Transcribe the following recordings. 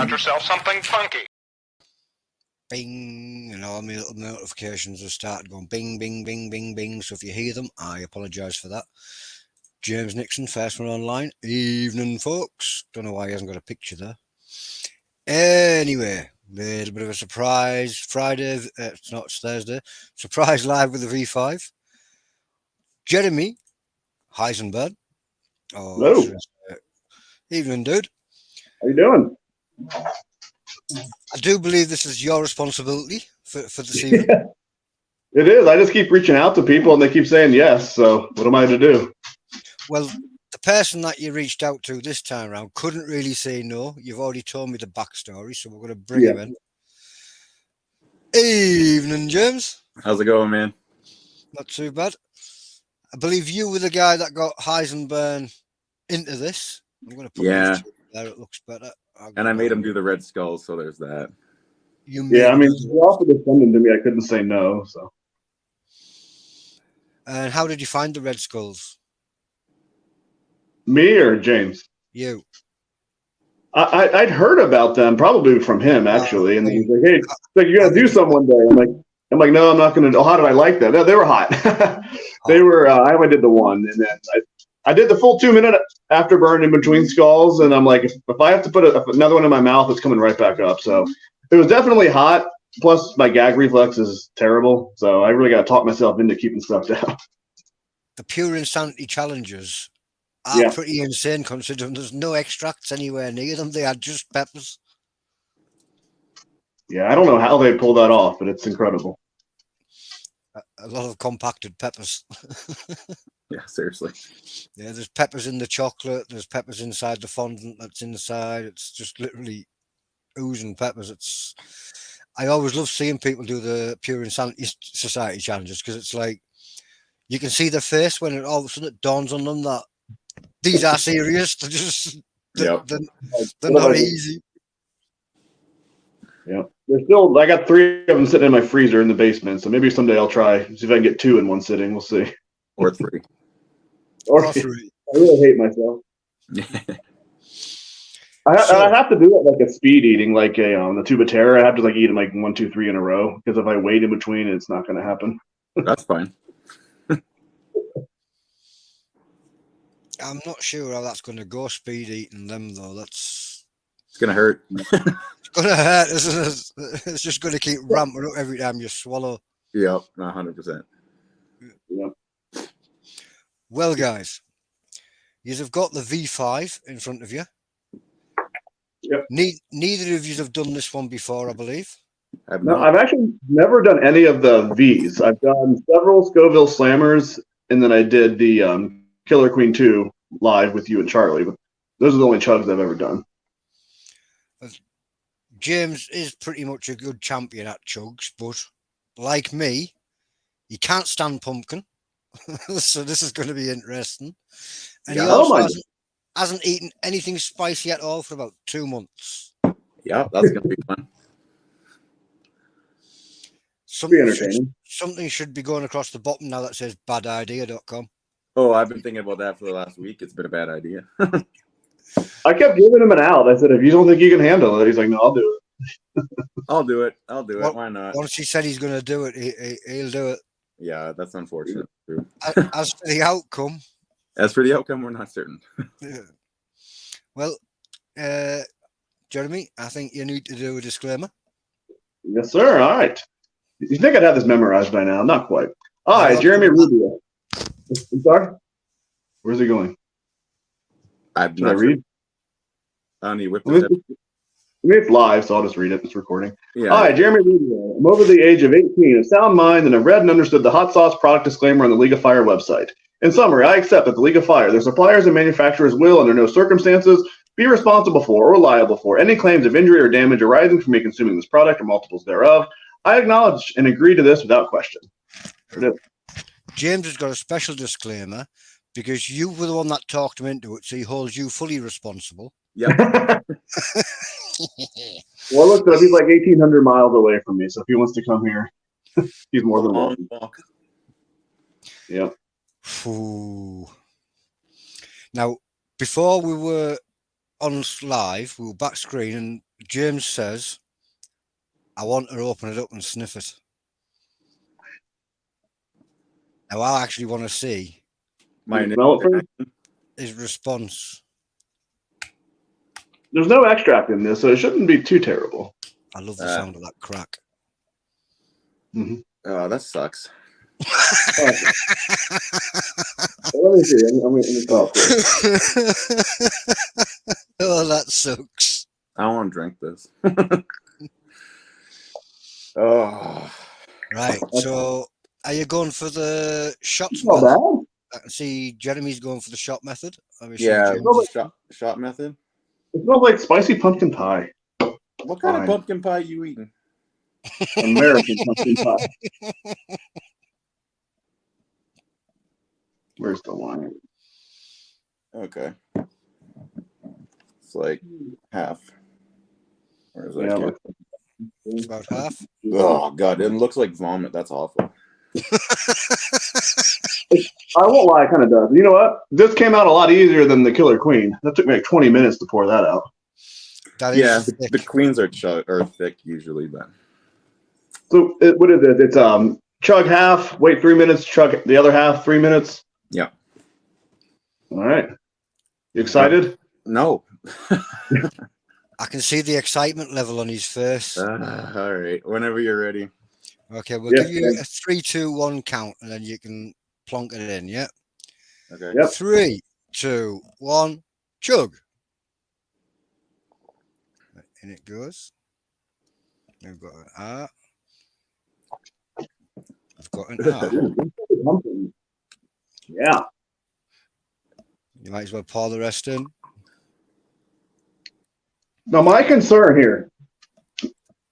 got yourself something funky. Bing, and all my little notifications have started going bing, bing, bing, bing, bing. So if you hear them, I apologise for that. James Nixon, first one online. Evening, folks. Don't know why he hasn't got a picture there. Anyway, little bit of a surprise. Friday, it's Thursday. Surprise live with the V5. Jeremy Heisenburn. Hello. Evening, dude. How you doing? I do believe this is your responsibility for this evening. It is. I just keep reaching out to people and they keep saying yes. So what am I to do? Well, the person that you reached out to this time around couldn't really say no. You've already told me the backstory, so we're going to bring him in. Evening, James. How's it going, man? Not too bad. I believe you were the guy that got Heisenburn into this. I'm going to put it there. It looks better. And I made him do the red skull, so there's that. He offered to send him to me. I couldn't say no. So. And how did you find the red skulls? Me or James? You. I'd heard about them probably from him actually, and he's like, "Hey, like you're gonna do some one day." I'm like, "No, I'm not gonna." Oh, how did I like that? No, they were hot. They were. I only did the one, and then I did the full 2-minute afterburn in between skulls, and I'm like, if I have to put another one in my mouth, it's coming right back up. So it was definitely hot. Plus, my gag reflex is terrible, so I really got to talk myself into keeping stuff down. The Pure Insanity challenges are pretty insane, considering there's no extracts anywhere near them. They are just peppers. Yeah, I don't know how they pull that off, but it's incredible. A lot of compacted peppers. Yeah, seriously. Yeah, there's peppers in the chocolate. There's peppers inside the fondant that's inside. It's just literally oozing peppers. I always love seeing people do the Pure Insanity Society challenges because it's like you can see their face when all of a sudden it dawns on them that these are serious. They're not easy. Yeah, there's still. I got 3 of them sitting in my freezer in the basement, so maybe someday I'll try see if I can get 2 in one sitting. We'll see. Or 3. Or 3. I really hate myself. I have to do it like a speed eating, like the tubatera. I have to eat them 1, 2, 3 in a row because if I wait in between, it's not going to happen. That's fine. I'm not sure how that's going to go. Speed eating them though, it's going to hurt. It's going to hurt, isn't it? It's just going to keep ramping up every time you swallow. Yep, 100%. Yep. Well, guys, you've got the V5 in front of you. Yep. Neither of you have done this one before, I believe. I've actually never done any of the Vs. I've done several Scoville Slammers, and then I did the Killer Queen 2 live with you and Charlie. But those are the only chugs I've ever done. James is pretty much a good champion at chugs, but like me, he can't stand pumpkin. So this is going to be interesting. And he also hasn't eaten anything spicy at all for about 2 months. Yeah, that's going to be fun. Something should be going across the bottom now that says badidea.com. Oh, I've been thinking about that for the last week. It's been a bad idea. I kept giving him an out. I said, if you don't think you can handle it, he's like, no, I'll do it. I'll do it. Why not? Once he said he's going to do it, he'll do it. Yeah, that's unfortunate. As for the outcome, we're not certain. Yeah. Well, Jeremy, I think you need to do a disclaimer. Yes, sir. All right. You think I'd have this memorized by now? Not quite. All right, Jeremy Rubio. I'm sorry? Where's he going? Should I read? I need to whip this up. It's live, so I'll just read it. It's recording. Yeah. All right, Jeremy Rubio. I'm over the age of 18, of sound mind, and have read and understood the hot sauce product disclaimer on the League of Fire website. In summary, I accept that the League of Fire, their suppliers and manufacturers will, under no circumstances, be responsible for or liable for any claims of injury or damage arising from me consuming this product or multiples thereof. I acknowledge and agree to this without question. James has got a special disclaimer because you were the one that talked him into it, so he holds you fully responsible. Yep. Well, look, he's 1,800 miles away from me, so if he wants to come here, he's more than welcome. Yep. Now, before we were on live, we were back screen, and James says, I want to open it up and sniff it. Now, I actually want to see My You smell it first? his response. There's no extract in this, so it shouldn't be too terrible. I love the sound of that crack. Oh, that sucks. Let me see. Let me talk. Oh, that sucks. I don't want to drink this. Oh, Right. So, are you going for the shots? Not bad. I can see Jeremy's going for the shot method. yeah, James shot method. It smells like spicy pumpkin pie. What kind of pumpkin pie you eating? American pumpkin pie. Where's the line? Okay. It's like half. Where is that? Yeah, about half. Oh god, it looks like vomit. That's awful. I won't lie, it kind of does. You know what? This came out a lot easier than the Killer Queen. That took me like 20 minutes to pour that out. That Yeah, is the queens are thick usually, but So what is it? It's chug half, wait 3 minutes, chug the other half, 3 minutes. yeah. All right. You excited? No. I can see the excitement level on his face. All right. Whenever you're ready. Okay, we'll give you a 3, 2, 1 count, and then you can plonk it in. Yeah. Okay. Yep. 3, 2, 1, chug. In it goes. We've got an R. I've got an R. Yeah. You might as well pour the rest in. Now my concern here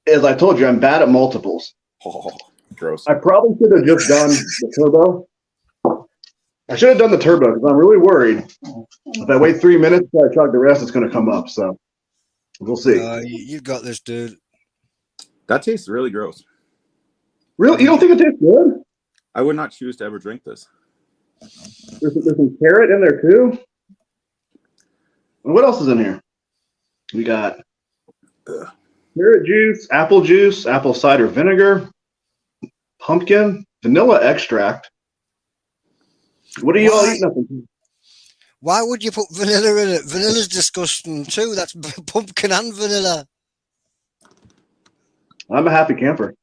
is I told you I'm bad at multiples. Oh, gross. I probably should have just done the turbo. I should have done the turbo because I'm really worried. If I wait 3 minutes before I chug the rest, it's going to come up. So we'll see. You got this, dude. That tastes really gross. Really? You don't think it tastes good? I would not choose to ever drink this. There's some carrot in there too. And what else is in here? We got carrot juice, apple cider vinegar, pumpkin, vanilla extract. What are you all eating up in? Why would you put vanilla in it? Vanilla's disgusting too. That's pumpkin and vanilla. I'm a happy camper.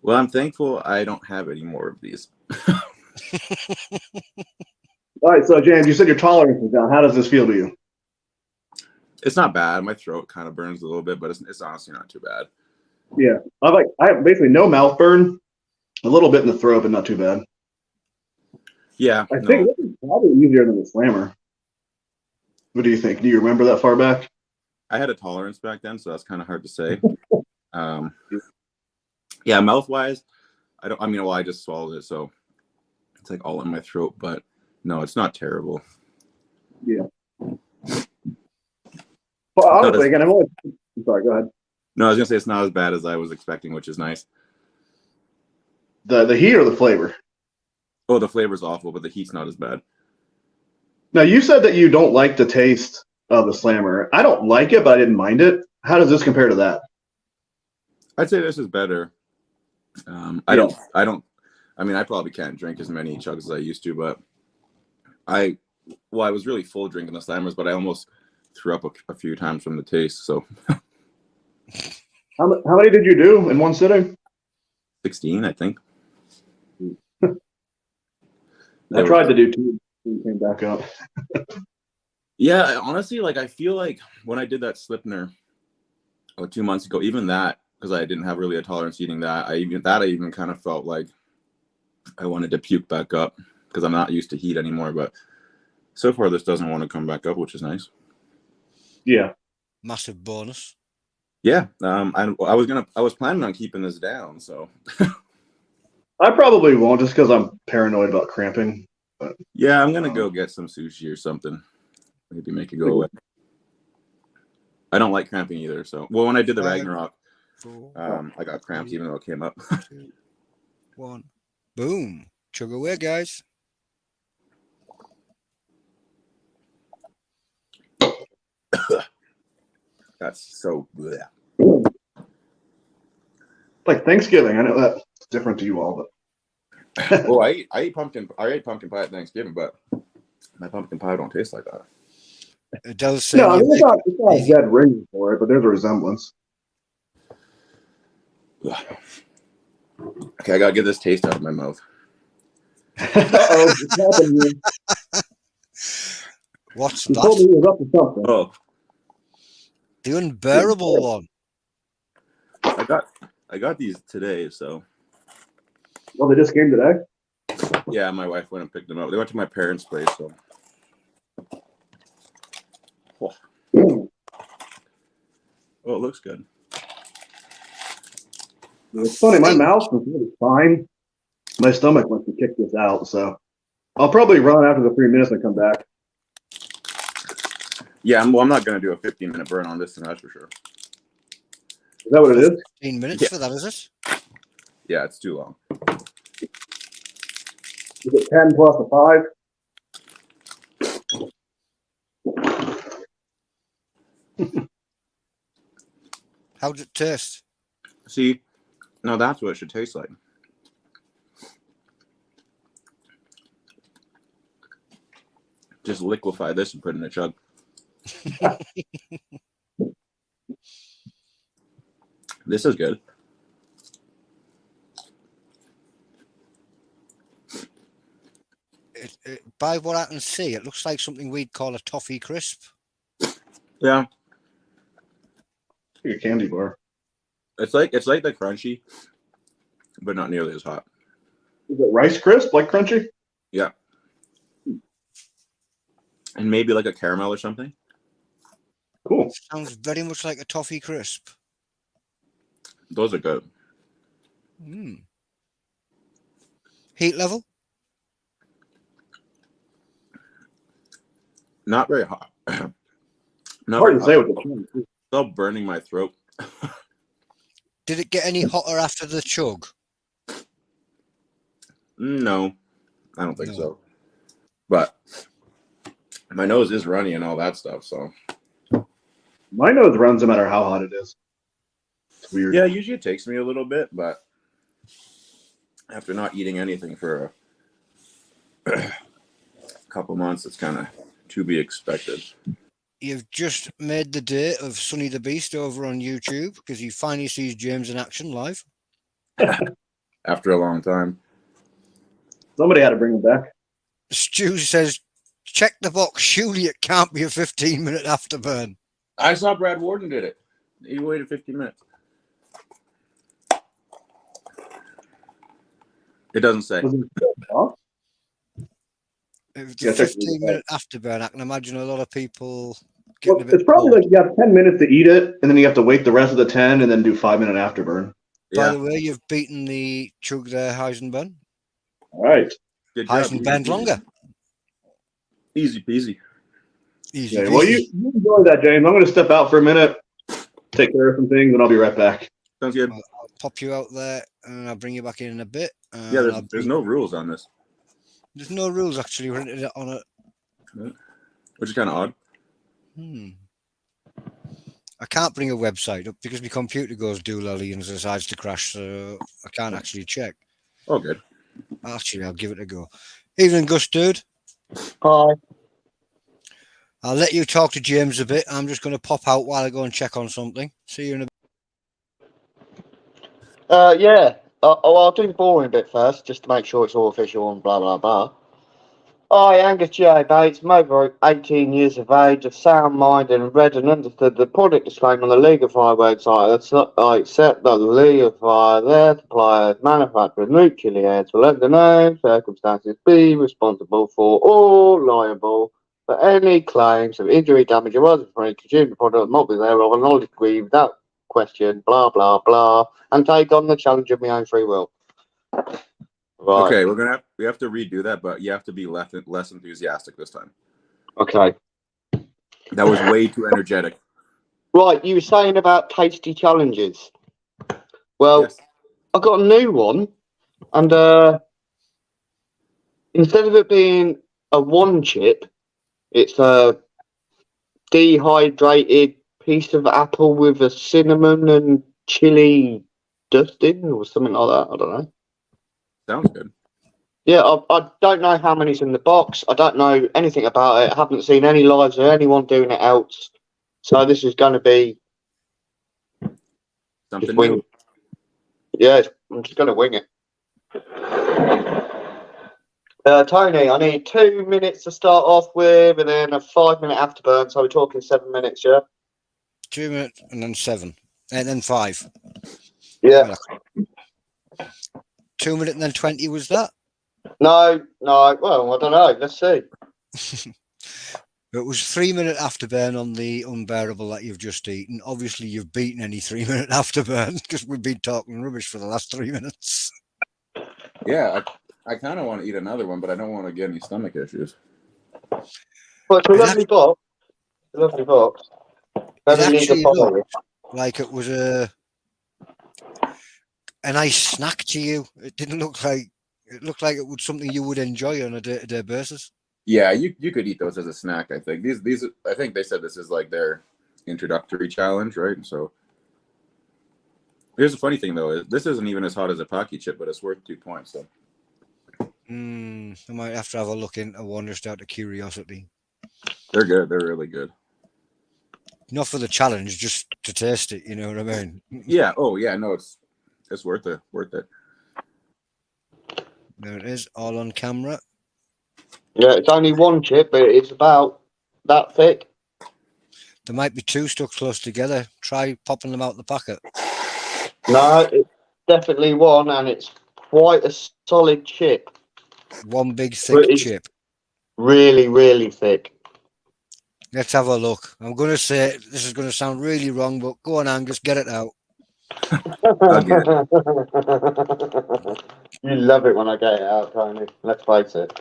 Well, I'm thankful I don't have any more of these. All right, so James, you said your tolerance is down. How does this feel to you? It's not bad. My throat kind of burns a little bit, but it's honestly not too bad. Yeah, I have basically no mouth burn, a little bit in the throat, but not too bad. Yeah, I think this is probably easier than the slammer. What do you think? Do you remember that far back? I had a tolerance back then, so that's kind of hard to say. Yeah, mouth wise, I just swallowed it, so it's like all in my throat. But no, it's not terrible. Yeah. Well, honestly, again, I'm sorry. Go ahead. No, I was gonna say it's not as bad as I was expecting, which is nice. The heat or the flavor? Oh, the flavor's awful, but the heat's not as bad. Now, you said that you don't like the taste of the slammer. I don't like it, but I didn't mind it. How does this compare to that? I'd say this is better. I mean, I probably can't drink as many chugs as I used to, but I was really full drinking the slammers, but I almost threw up a few times from the taste. So, how many did you do in one sitting? 16, I think. I tried to do 2 and came back up. Yeah, honestly, I feel like when I did that Slipner 2 months ago, even that, because I didn't have really a tolerance eating that, I even kind of felt like I wanted to puke back up because I'm not used to heat anymore. But so far, this doesn't want to come back up, which is nice. Yeah, massive bonus. Yeah, I was planning on keeping this down, so I probably won't just because I'm paranoid about cramping. But yeah, I'm gonna go get some sushi or something. Maybe make it go away. I don't like cramping either. So, when I did the Ragnarok, I got cramps even though it came up. 2, 1, boom! Chug away, guys. That's so bleh. Like Thanksgiving. I know that's different to you all, but Oh, I ate pumpkin pie at Thanksgiving, but my pumpkin pie don't taste like that. It does say no, I mean, it's not a dead ring for it, but there's a resemblance. Okay, I gotta get this taste out of my mouth. Uh-oh, it's happening. What's He told me that? he was up to something. Oh, The unbearable one. I got these today, so Well, they just came today? yeah, my wife went and picked them up. They went to my parents' place, so oh, it looks good. It's funny, my mouth is really fine. My stomach wants to kick this out, so I'll probably run after the 3 minutes and come back. Yeah, I'm not gonna do a 15-minute burn on this thing, that's for sure. Is that what it is? 15 minutes Yeah. for that, is it? Yeah, it's too long. Is it 10 plus a 5? How does it taste? See, now that's what it should taste like. Just liquefy this and put it in a chug. This is good. By what I can see, it looks like something we'd call a toffee crisp. Yeah, Like a candy bar. it's like the crunchy, but not nearly as hot. Is it Rice Crisp, like crunchy? Yeah, and maybe like a caramel or something. Cool. Sounds very much like a toffee crisp. Those are good. Mm. Heat level? Not very hot. Not Hard very to say hot. with the can. Still burning my throat. Did it get any hotter after the chug? No, I don't think No. so. But my nose is runny and all that stuff. So My nose runs no matter how hot it is. It's weird. yeah, usually it takes me a little bit, but after not eating anything for a couple months, it's kind of to be expected. You've just made the day of Sonny the Beast over on YouTube because he finally sees James in action live. After a long time. Somebody had to bring him back. Stu says, check the box. Surely it can't be a 15-minute afterburn. I saw Brad Warden did it. He waited 15 minutes. It doesn't say. Huh? If it's Yeah, a check the 15-minute afterburn, I can imagine a lot of people Well, getting a bit it's probably bored. like you have 10 minutes to eat it, and then you have to wait the rest of the 10 and then do 5-minute afterburn. By Yeah. the way, you've beaten the Chug there, Heisenburn. All right. Good job. Heisenburn longer. Easy peasy. Easy. Yeah, well, you enjoy that, James. I'm going to step out for a minute, take care of some things, and I'll be right back. Sounds good. I'll pop you out there and I'll bring you back in a bit. Yeah, there's no rules on this, There's no rules actually written on it. which is kind of odd. I can't bring a website up because my computer goes doolally and decides to crash, so I can't actually check. Oh, good. Actually, I'll give it a go. Evening, Gus, dude. Hi. I'll let you talk to James a bit. I'm just going to pop out while I go and check on something. See you in a bit. Yeah. I'll do the boring bit first, just to make sure it's all official and blah, blah, blah. I, Angus J. Bates, I'm over 18 years of age, of sound mind, and read and understood the product disclaimer on the League of Fire website. That's not, I accept that the League of Fire, their suppliers, manufacturers, new Chilli-heads will, under no circumstances, be responsible for or liable for any claims of injury, damage, arising from any consumer product, not be thereof, and I'll agree without question, blah, blah, blah, and take on the challenge of my own free will. Right. Okay, we have to redo that, but you have to be less enthusiastic this time. Okay. That was way too energetic. Right, you were saying about tasty challenges. Well, Yes. I got a new one, and instead of it being a one chip, it's a dehydrated piece of apple with a cinnamon and chili dusting or something like that. I don't know. Sounds good. Yeah, I don't know how many's in the box. I don't know anything about it. I haven't seen any lives of anyone doing it else. So this is going to be Something just wing. new. Yeah, I'm just going to wing it. Tony, I need 2 minutes to start off with, and then a 5-minute afterburn. So we're talking 7 minutes, yeah. 2 minutes and then 7 and then 5. Yeah. 2 minutes and then 20 was that? No. Well, I don't know. Let's see. It was 3-minute afterburn on the unbearable that you've just eaten. Obviously, you've beaten any 3-minute afterburn because we've been talking rubbish for the last 3 minutes. Yeah, I kind of want to eat another one, but I don't want to get any stomach issues. Well, it's a lovely box. A lovely box. It actually looked like it was a nice snack to you. It didn't look like it looked like it was something you would enjoy on a day-to-day basis. Yeah, you could eat those as a snack. I think these I think they said this is like their introductory challenge, right? So here's the funny thing though: this isn't even as hot as a Pocky chip, but it's worth 2 points. So I might have to have a look into one just out of curiosity. they're good. They're really good. Not for the challenge, just to taste it. You know what I mean? Yeah. Oh yeah. No, it's worth it. Worth it. There it is, all on camera. Yeah, it's only one chip, but it's about that thick. There might be 2 stuck close together. Try popping them out the packet. No, it's definitely one, and it's quite a solid chip. One big thick chip. Really, really thick. Let's have a look. I'm going to say this is going to sound really wrong, but go on, Angus, get it out. I'll get it. You love it when I get it out, Tony. Let's face it.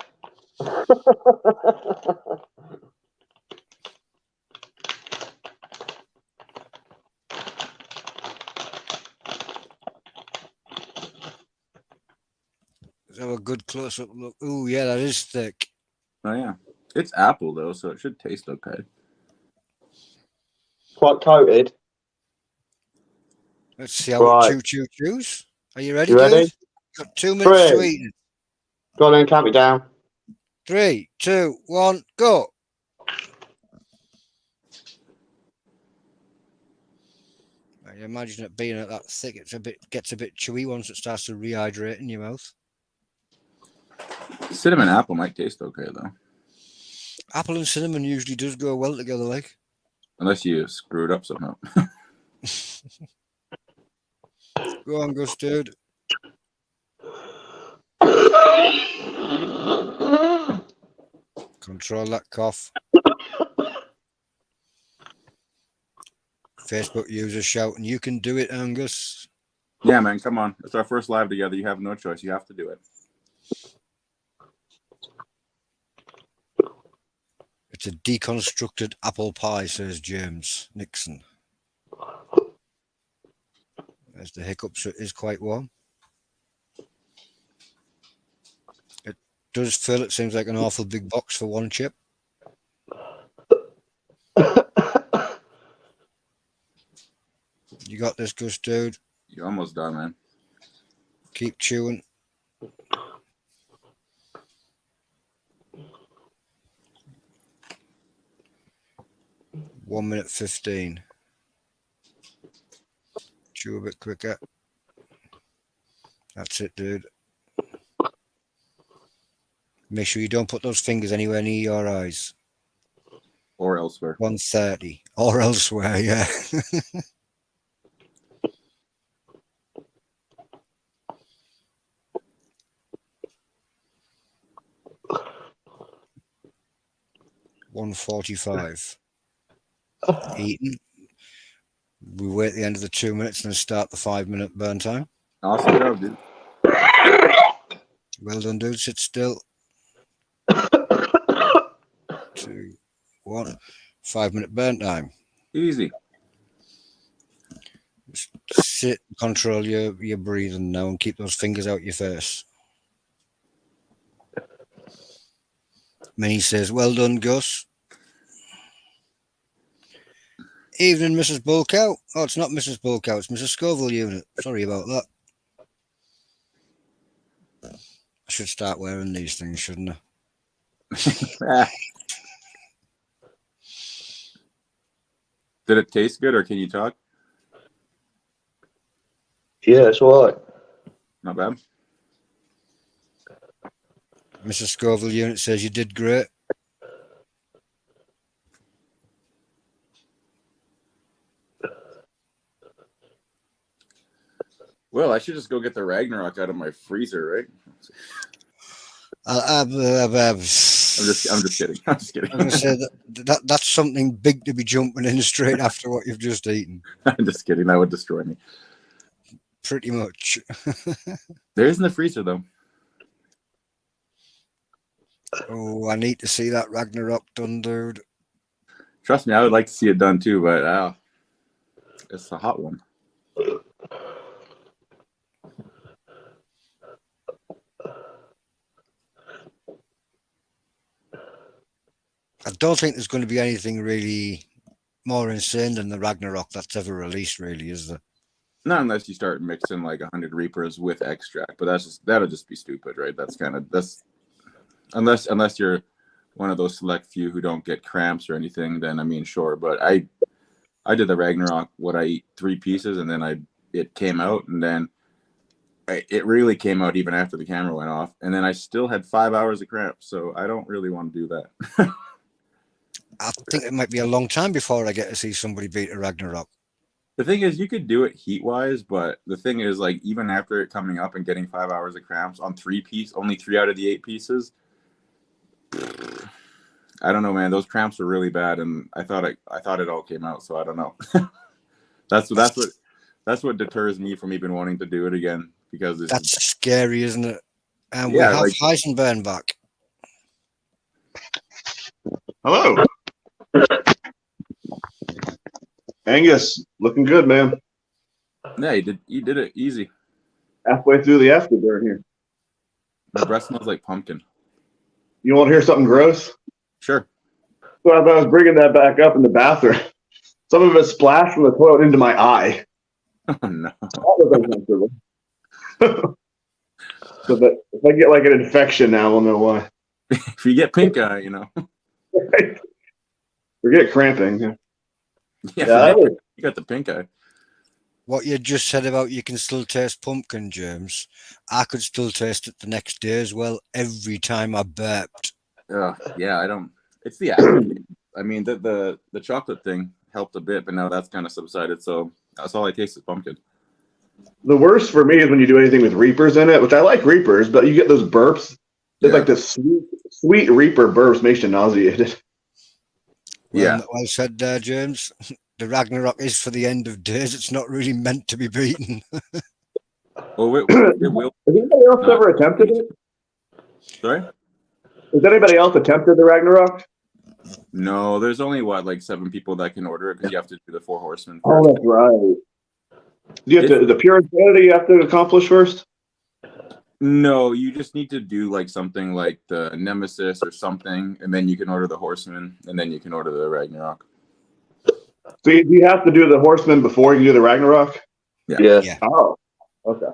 Let's have a good close-up look. Oh, yeah, that is thick. Oh yeah, it's apple though, so it should taste okay. Quite coated. Let's see how it chews. Are you ready, You ready? dude? Got 2 minutes to eat it. Go on then, count me down. 3, 2, 1, go. I imagine it being at that thick, gets a bit chewy once it starts to rehydrate in your mouth. Cinnamon apple might taste okay though. Apple and cinnamon usually does go well together, like. Unless you screw it up somehow. Go on, Gus, dude. Control that cough. Facebook users shouting, "You can do it, Angus." Yeah, man, come on. It's our first live together. You have no choice. You have to do it. It's a deconstructed apple pie, says James Nixon. There's the hiccups. It is quite warm. It does feel, it seems like an awful big box for one chip. You got this, Gus, dude. You're almost done, man. Keep chewing. One minute 15. Chew a bit quicker. That's it, dude. Make sure you don't put those fingers anywhere near your eyes. Or elsewhere. 1:30 or elsewhere, yeah. $1:45. Eaten. We wait at the end of the 2 minutes and then start the 5-minute burn time. Awesome job, dude. Well done, dude. Sit still. 2, 1. 5-minute burn time. Easy. Just sit, control your breathing now, and keep those fingers out your face. Minnie says, "Well done, Gus." Evening, Mrs. Bulkout. Oh, it's not Mrs. Bulkout, it's Mrs. Scoville unit. Sorry about that. I should start wearing these things, shouldn't I? Did it taste good, or can you talk? Yeah, it's all right. Not bad. Mrs. Scoville unit says you did great. Well, I should just go get the Ragnarok out of my freezer, right? I'm just kidding. I'm just kidding. I'm gonna say that's something big to be jumping in straight after what you've just eaten. I'm just kidding. That would destroy me. Pretty much. There is in the freezer, though. Oh, I need to see that Ragnarok done, dude. Trust me, I would like to see it done too, but it's a hot one. I don't think there's going to be anything really more insane than the Ragnarok that's ever released, really, is there? Not unless you start mixing like 100 Reapers with extract, but that'll just be stupid, right? That's unless you're one of those select few who don't get cramps or anything, then I mean, sure. But I did the Ragnarok. I eat 3 pieces, and then it came out, and then it really came out even after the camera went off, and then I still had 5 hours of cramps. So I don't really want to do that. I think it might be a long time before I get to see somebody beat a Ragnarok. The thing is, you could do it heat-wise, but the thing is, like, even after it coming up and getting 5 hours of cramps on 3 pieces, only 3 out of the 8 pieces, I don't know, man. Those cramps were really bad, and I thought it all came out, so I don't know. that's what deters me from even wanting to do it again, because that's scary, isn't it? And yeah, we have like, Heisenburn back. Hello. Angus, looking good, man. Yeah, you did it easy. Halfway through the afterburn here. My breath smells like pumpkin. You want to hear something gross? Sure. So as I was bringing that back up in the bathroom, some of it splashed from the toilet into my eye. Oh no. That was uncomfortable. So that if I get like an infection now, I'll know why. If you get pink eye, you know. Right. Forget cramping. Yeah, you got the pink eye. What you just said about you can still taste pumpkin, James, I could still taste it the next day as well every time I burped. Yeah, I don't. It's the aftertaste. I mean, the chocolate thing helped a bit, but now that's kind of subsided. So that's all I taste is pumpkin. The worst for me is when you do anything with Reapers in it, which I like Reapers, but you get those burps. It's like the sweet Reaper burps makes you nauseated. Well said there, James. The Ragnarok is for the end of days. It's not really meant to be beaten. Well, it will. Has anybody else ever attempted it? Sorry? Has anybody else attempted the Ragnarok? No, there's only like 7 people that can order it because you have to do the 4 horsemen first. Oh, that's right. You have the pure insanity you have to accomplish first? No, you just need to do like something like the Nemesis or something, and then you can order the horseman, and then you can order the Ragnarok. So you have to do the horseman before you do the Ragnarok? Yeah. Oh, okay.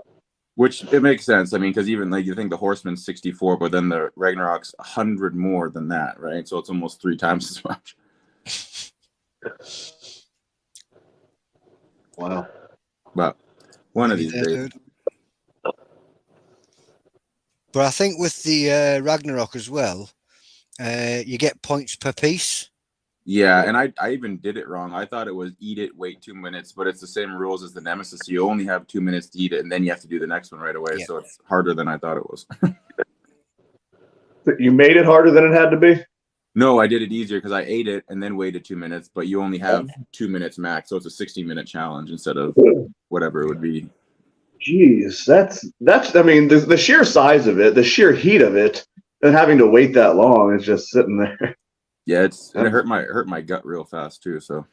Which it makes sense. I mean, because even like you think the horseman's 64, but then the Ragnarok's 100 more than that, right? So it's almost 3 times as much. Wow. But one of these days. Dude. But I think with the Ragnarok as well, you get points per piece. Yeah, and I even did it wrong. I thought it was eat it, wait 2 minutes, but it's the same rules as the Nemesis. So you only have 2 minutes to eat it, and then you have to do the next one right away. Yeah. So it's harder than I thought it was. You made it harder than it had to be? No, I did it easier because I ate it and then waited 2 minutes, but you only have 2 minutes max. So it's a 60-minute challenge instead of whatever it would be. Jeez, that's I mean, the sheer size of it, the sheer heat of it, and having to wait that long is just sitting there. Yeah, it hurt my gut real fast too. So,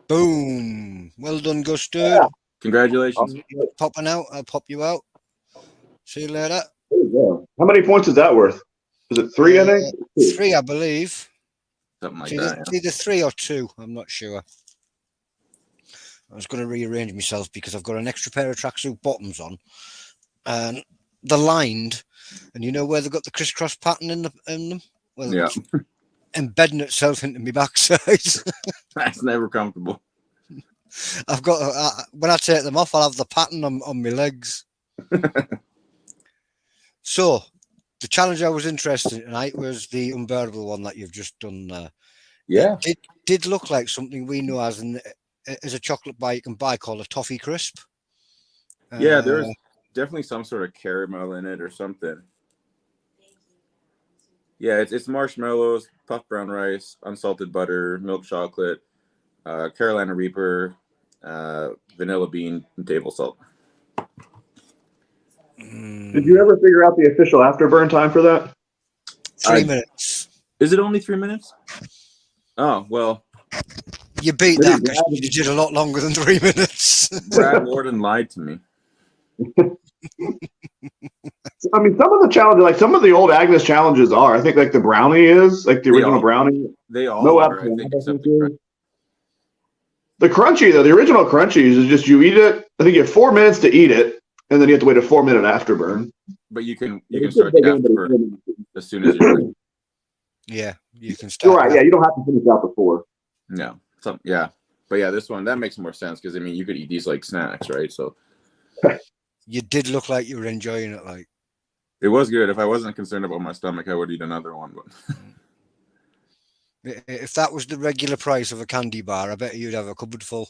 boom! Well done, Gus, dude. Yeah. Congratulations. Popping out. I'll pop you out. See you later. There you go. How many points is that worth? Is it 3? I think 3, I believe. something like It's that. either 3 or 2. I'm not sure. I was going to rearrange myself because I've got an extra pair of tracksuit bottoms on, and they're lined, and you know where they've got the crisscross pattern in them. Well, Yeah. it's embedding itself into my backside. That's never comfortable. I've got when I take them off, I'll have the pattern on my legs. So, the challenge I was interested in tonight was the unbearable one that you've just done there. Yeah. It did look like something we know as a chocolate bar you can buy called a toffee crisp. Yeah, there's definitely some sort of caramel in it or something. Yeah, it's marshmallows, puffed brown rice, unsalted butter, milk chocolate, Carolina Reaper, vanilla bean, and table salt. Did you ever figure out the official afterburn time for that? 3 minutes. Is it only 3 minutes? Oh, well. You beat that because you did a lot longer than 3 minutes. Brad Warden lied to me. I mean, some of the challenges, like some of the old Agnes challenges are. I think like the brownie is, like the original brownie. They all No are, I think, except the crunchy, though, the original crunchies is just you eat it. I think you have 4 minutes to eat it, and then you have to wait a 4-minute afterburn. But you can start the afterburn as soon as you're done. Yeah, you can start. You're right. Yeah, you don't have to finish out before. No, yeah, but yeah, this one that makes more sense because I mean you could eat these like snacks, right? So you did look like you were enjoying it. Like it was good. If I wasn't concerned about my stomach, I would eat another one. But if that was the regular price of a candy bar, I bet you'd have a cupboard full.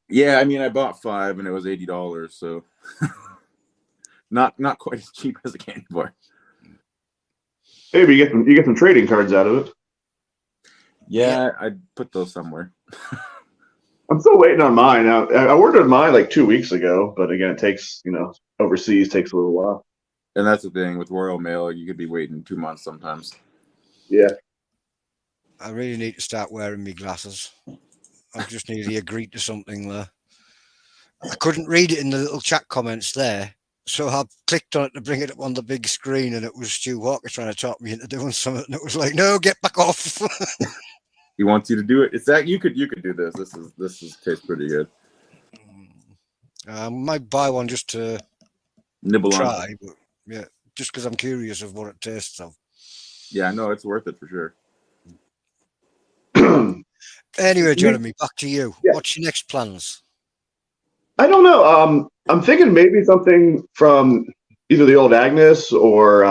Yeah, I mean I bought 5 and it was $80, so not quite as cheap as a candy bar. Hey, but you get some trading cards out of it. Yeah, I'd put those somewhere. I'm still waiting on mine. I ordered mine like 2 weeks ago, but again, it takes, overseas takes a little while. And that's the thing with Royal Mail, you could be waiting 2 months sometimes. Yeah. I really need to start wearing my glasses. I just nearly agreed to something there. I couldn't read it in the little chat comments there, so I clicked on it to bring it up on the big screen, and it was Stu Walker trying to talk me into doing something, and it was like, no, get back off. He wants you to do it. It's that you could do this. This tastes pretty good. I might buy one just to Nibble try, on. but yeah, just because I'm curious of what it tastes of. Yeah, no, it's worth it for sure. Anyway, Jeremy, back to you. Yeah. What's your next plans? I don't know. I'm thinking maybe something from either the old Agnes or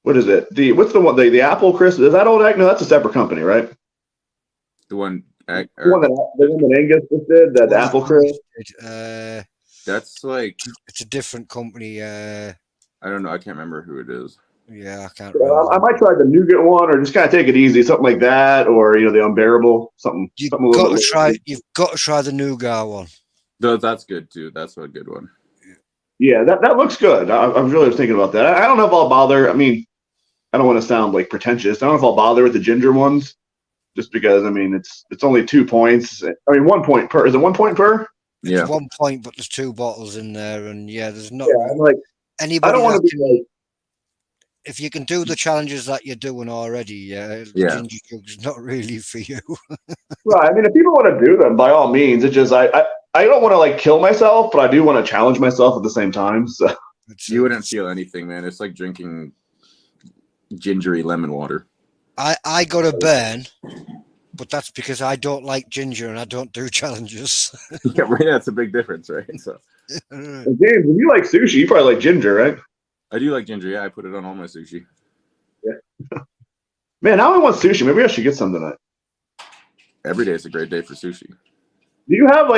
what is it? What's the one? The Apple Crisp? Is that old Agnes? No, that's a separate company, right? The one The one that Angus just did, that Apple Crisp. That's like It's a different company. I don't know. I can't remember who it is. Yeah, I can't remember. I might try the nougat one, or just kind of take it easy, something like that, or the unbearable, something. You've something a little got to bit try. You've got to try the nougat one. That's good too. That's a good one. Yeah, that looks good. I was really thinking about that. I don't know if I'll bother. I mean, I don't want to sound like pretentious. I don't know if I'll bother with the ginger ones, just because it's only 2 points. I mean, 1 point per. Is it 1 point per? It's Yeah. 1 point, but there's 2 bottles in there, and yeah, there's not. Yeah, I'm like, Anybody I don't want to be like. if you can do the challenges that you're doing already, the ginger jug's not really for you. Right. I mean, if people want to do them, by all means. It's just I don't want to like kill myself, but I do want to challenge myself at the same time. So You wouldn't feel anything, man. It's like drinking gingery lemon water. I got a burn, but that's because I don't like ginger and I don't do challenges. Yeah, it's a big difference, right? So James, if you like sushi, you probably like ginger, right? I do like ginger. Yeah, I put it on all my sushi. Yeah. Man, now I want sushi. Maybe I should get some tonight. Every day is a great day for sushi. Do you have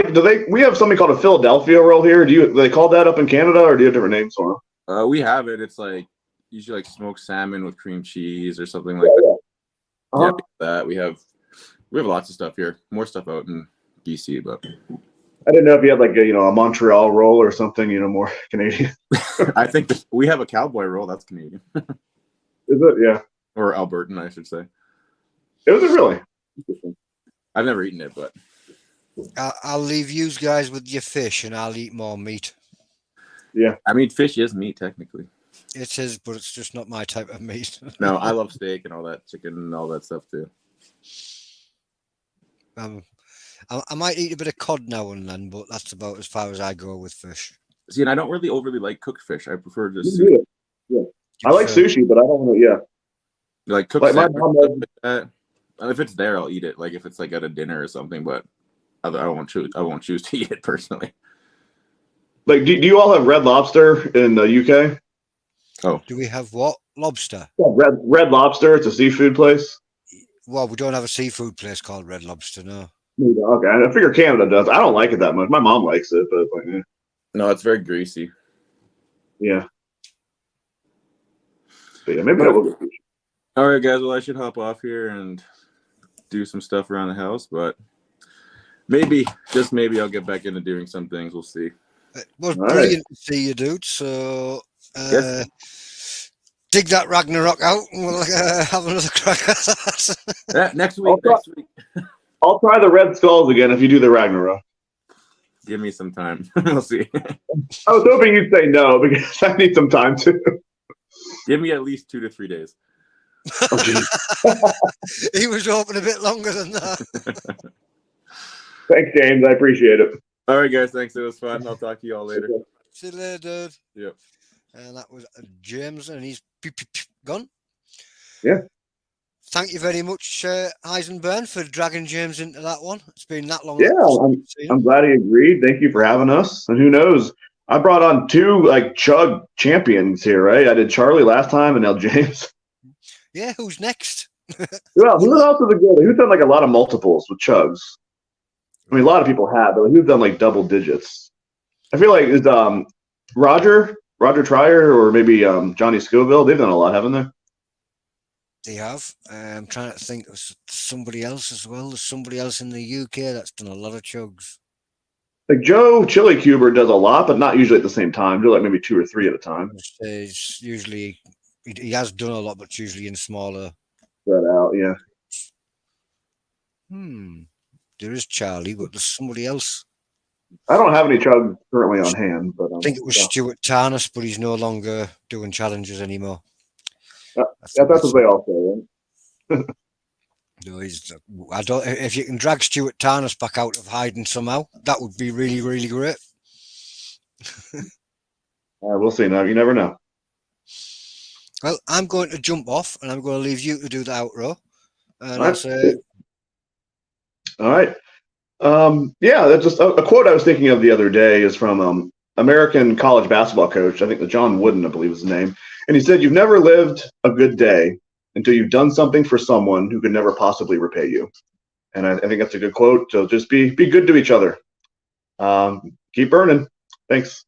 we have something called a Philadelphia roll here. Do they call that up in Canada, or do you have different names for them? We have it. It's like usually like smoked salmon with cream cheese or something like that. Uh-huh. Yeah, that we have lots of stuff here. More stuff out in BC, but I didn't know if you had like a Montreal roll or something, more Canadian. I think we have a cowboy roll. That's Canadian. Is it? Yeah. Or Albertan, I should say. Is it really? I've never eaten it, but I'll leave you guys with your fish, and I'll eat more meat. Yeah. I mean, fish is meat technically. It is, but it's just not my type of meat. No, I love steak and all that chicken and all that stuff too. I might eat a bit of cod now and then, but that's about as far as I go with fish. See, and I don't really overly like cooked fish. I prefer just Yeah. I like sushi, but I don't want to. like cooked Like my salmon, mom stuff loves- like that. If it's there, I'll eat it. Like if it's like at a dinner or something, but I won't choose. I won't choose to eat it personally. Like, do you all have Red Lobster in the UK? Oh, Do we have what? Lobster? Yeah, Red Lobster. It's a seafood place. Well, we don't have a seafood place called Red Lobster, no. Okay, I figure Canada does. I don't like it that much. My mom likes it, but like, no, it's very greasy. yeah. But yeah, maybe I will get sushi. All right, guys. Well, I should hop off here and do some stuff around the house, but maybe, just maybe, I'll get back into doing some things. We'll see. It was All brilliant to see you, dude. So, Yes. dig that Ragnarok out and we'll have another crack at that. Yeah, next week. Next week. I'll try the Red Skulls again if you do the Ragnarok. Give me some time. We'll see. I was hoping you'd say no because I need some time too. Give me at least 2 to 3 days. Oh, geez. He was hoping a bit longer than that. Thanks, James. I appreciate it. All right, guys. Thanks. It was fun. I'll talk to you all later. See you later, dude. Yep. And that was James, and he's gone. Yeah. Thank you very much, Heisenburn, for dragging James into that one. It's been that long. Yeah, I'm glad he agreed. Thank you for having us. And who knows? I brought on 2 like Chug champions here, right? I did Charlie last time and now James. Yeah, who's next? Well, who else is a good? Who's done like a lot of multiples with Chugs? I mean, a lot of people have, but who's done like double digits? I feel like it's Roger Trier or maybe Johnny Scoville. They've done a lot, haven't they? They have. I'm trying to think of somebody else as well. There's somebody else in the UK that's done a lot of chugs. Like Joe Chilli-Cuber does a lot, but not usually at the same time. Do like maybe 2 or 3 at a time. It's usually he has done a lot, but it's usually in smaller. Spread out, yeah. There is Charlie, but there's somebody else. I don't have any Chugs currently on hand, but I think it was Stuart Tarnas, but he's no longer doing challenges anymore. That's what they all say, right? No, I don't. If you can drag Stuart Tarnas back out of hiding somehow, that would be really, really great. We'll see. Now you never know. Well, I'm going to jump off, and I'm going to leave you to do the outro. And All right. I'll say, All right. Yeah, that's just a quote I was thinking of the other day is from American college basketball coach. I think the John Wooden, I believe is his name. And he said, "You've never lived a good day until you've done something for someone who could never possibly repay you." And I think that's a good quote. So just be good to each other. Keep burning. Thanks.